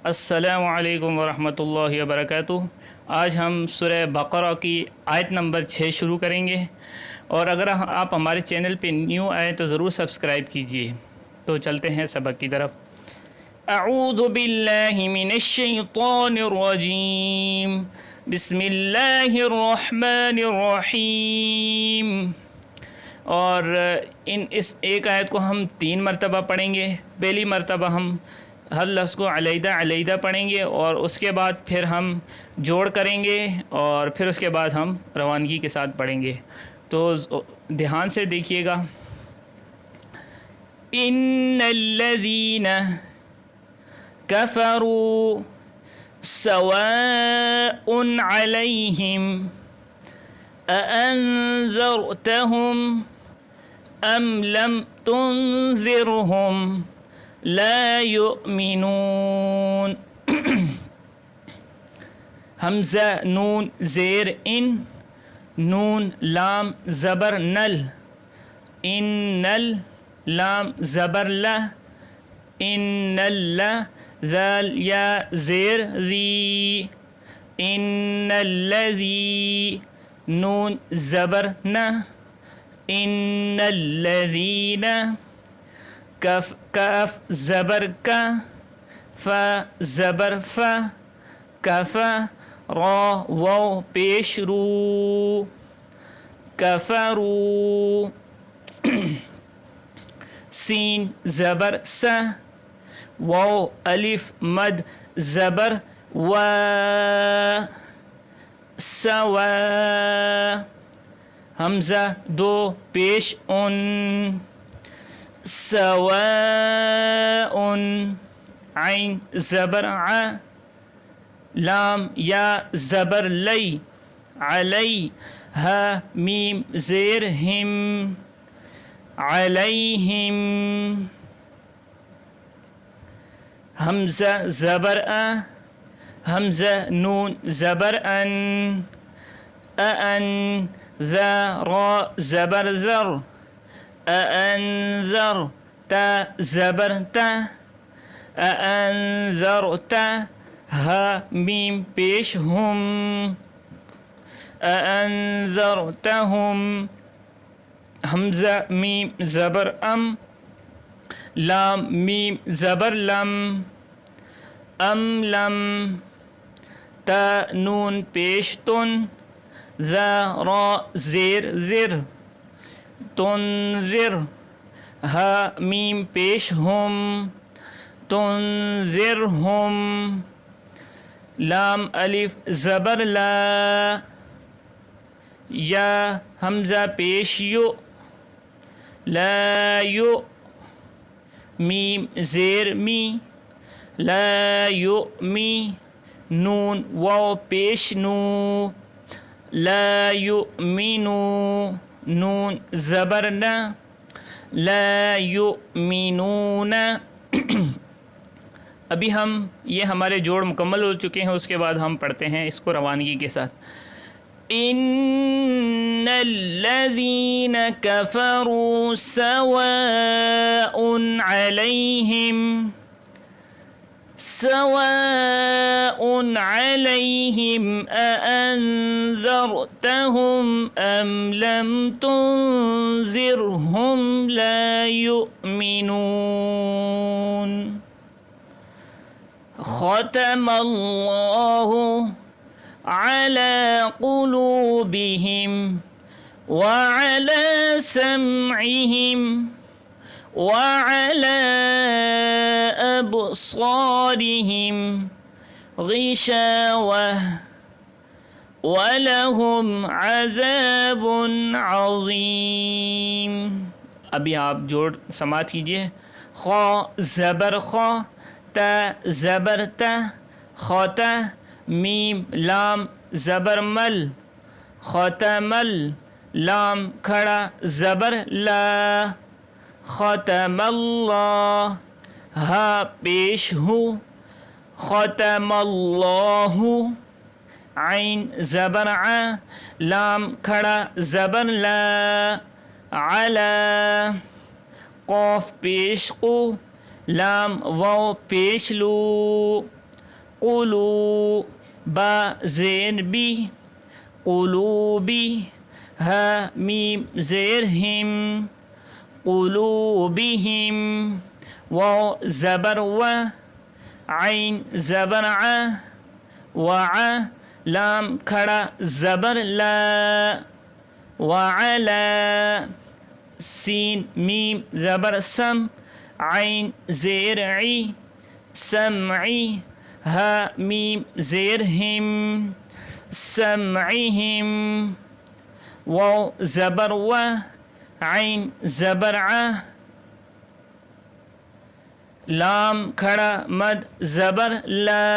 السلام علیکم ورحمۃ اللہ وبرکاتہ۔ آج ہم سورہ بقرہ کی آیت نمبر 6 شروع کریں گے، اور اگر آپ ہمارے چینل پہ نیو آئے تو ضرور سبسکرائب کیجئے۔ تو چلتے ہیں سبق کی طرف۔ اعوذ باللہ من الشیطان الرجیم، بسم اللہ الرحمن الرحیم۔ اور اس ایک آیت کو ہم 3 مرتبہ پڑھیں گے۔ پہلی مرتبہ ہم ہر لفظ کو علیحدہ علیحدہ پڑھیں گے، اور اس کے بعد پھر ہم جوڑ کریں گے، اور پھر اس کے بعد ہم روانگی کے ساتھ پڑھیں گے۔ تو دھیان سے دیکھیے گا۔ ان الذین کفروا سواء علیہم اانذرتہم ام لم تنذرہم لا یؤمنون۔ حمزہ نون زیر ان، نون لام زبر نل، ان نل لام زبر لا، ان لا ذال یا زیر ذی، ان الذی نون زبر نہ، ان الذین کف کاف زبر کا، فا زبر فا، کفا را واو پیش رو، کفرو، سین زبر سا، واو الف مد زبر و، سوا، حمزہ دو پیش ان، سواء، عین زبر ع، لام یا زبر لی، علی، ہا میم زیر ہم، علیہم، حمزہ زبر ا، حمزہ نون زبر ان، ان، ذا را زبر زر، انذر، تا زبر تا، انذرتا، ہا میم پیش ہم، انذرتہم، حمزہ میم زبر ام، لام میم زبر لم، ام لم، تا نون پیش تن، ذا را زیر زر، تنذر، ہا میم پیش ہم، تنذرہم، لام الف زبر لا، یا حمزہ پیش یو، لا یو، میم زیر می، لا یؤمی، نون واو پیش نو، لا یؤمنو، نون زبر نہ، لا یؤمنون۔ ابھی ہم یہ ہمارے جوڑ مکمل ہو چکے ہیں، اس کے بعد ہم پڑھتے ہیں اس کو روانگی کے ساتھ۔ ان الذین کفروا سواء علیہم، سواء علیہم اانذرتہم ام لم تنذرہم لا یؤمنون۔ ختم اللہ علی قلوبہم وعلی سمعہم وعلی ابصارہم غشاوہ وَلَهُمْ عَذَابٌ عَظِيمٌ۔ ابھی آپ جوڑ سماعت کیجئے۔ خا زبر خا، تا زبر تا، خاتا، میم لام زبر مل، ختمل، لام کھڑا زبر لا، ختم اللہ، ہا پیش ہو، ختم اللہ، عین زبر ع، لام کھڑا زبر لا، علا، قاف پیش قو، لام واو پیش لو، قلو با زیر بی قلوبی ها میم زیر ہم قلوبہم واو زبر و عین زبر ع وع لام کھڑا زبر لا وعلا سین میم زبر سم عین زیر عی سمعی ها میم زیر ہم سمعہم واو زبر و عین زبر ع لام کھڑا مد زبر لا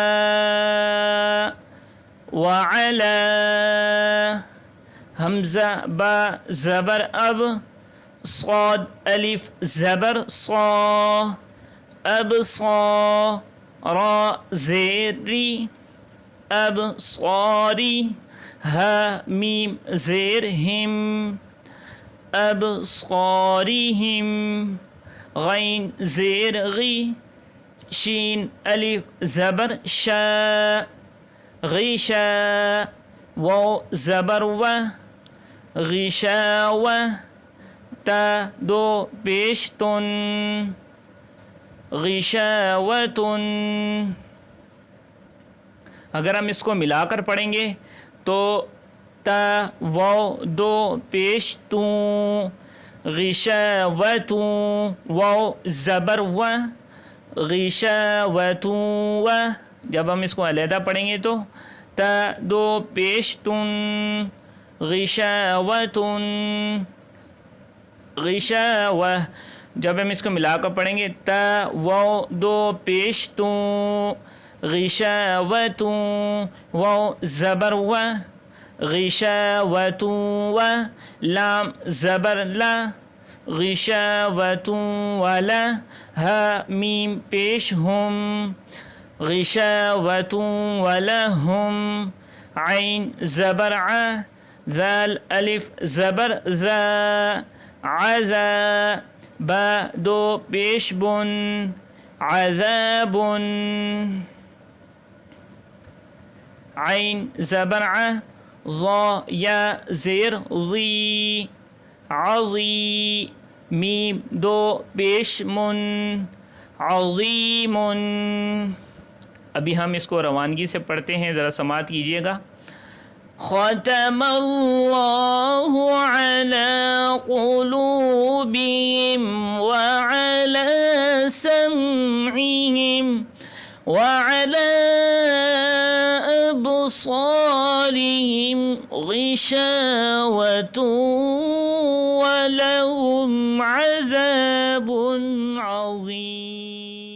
وعلا حمزہ با زبر اب صاد الف زبر صا اب صا را زیر ری اب صاری ها میم زیر ہم اب صاریہم غین زیر غی شین الف زبر شا غیشا واو زبر و غشاوہ تا دو پیش تن غشاوتن. اگر ہم اس کو ملا کر پڑھیں گے تو تا واو دو پیش توں غشاوتوں واو زبر و غشاوتوں و. جب ہم اس کو علیحدہ پڑھیں گے تو تا دو پیش تن غشاوتن غشاوہ. جب ہم اس کو ملا کر پڑھیں گے تا واو دو پیش توں غشاوتوں واو زبر و غشاوتوں و لام زبر لا غشاوتوں ولا ها میم پیش ہم غشاوتوں ولہم عین زبر ع ذال الف زبر ذا عذا با دو پیش بن عذاب عین زبر ع ضا یا زیر ضی عظی میم دو پیش من عظیم. ابھی ہم اس کو روانگی سے پڑھتے ہیں، ذرا سماعت کیجیے گا. ختم اللہ علی قلوبہم وعلی سمعہم وعلی ابصارہم غشاوۃ ولہم عذاب عظیم.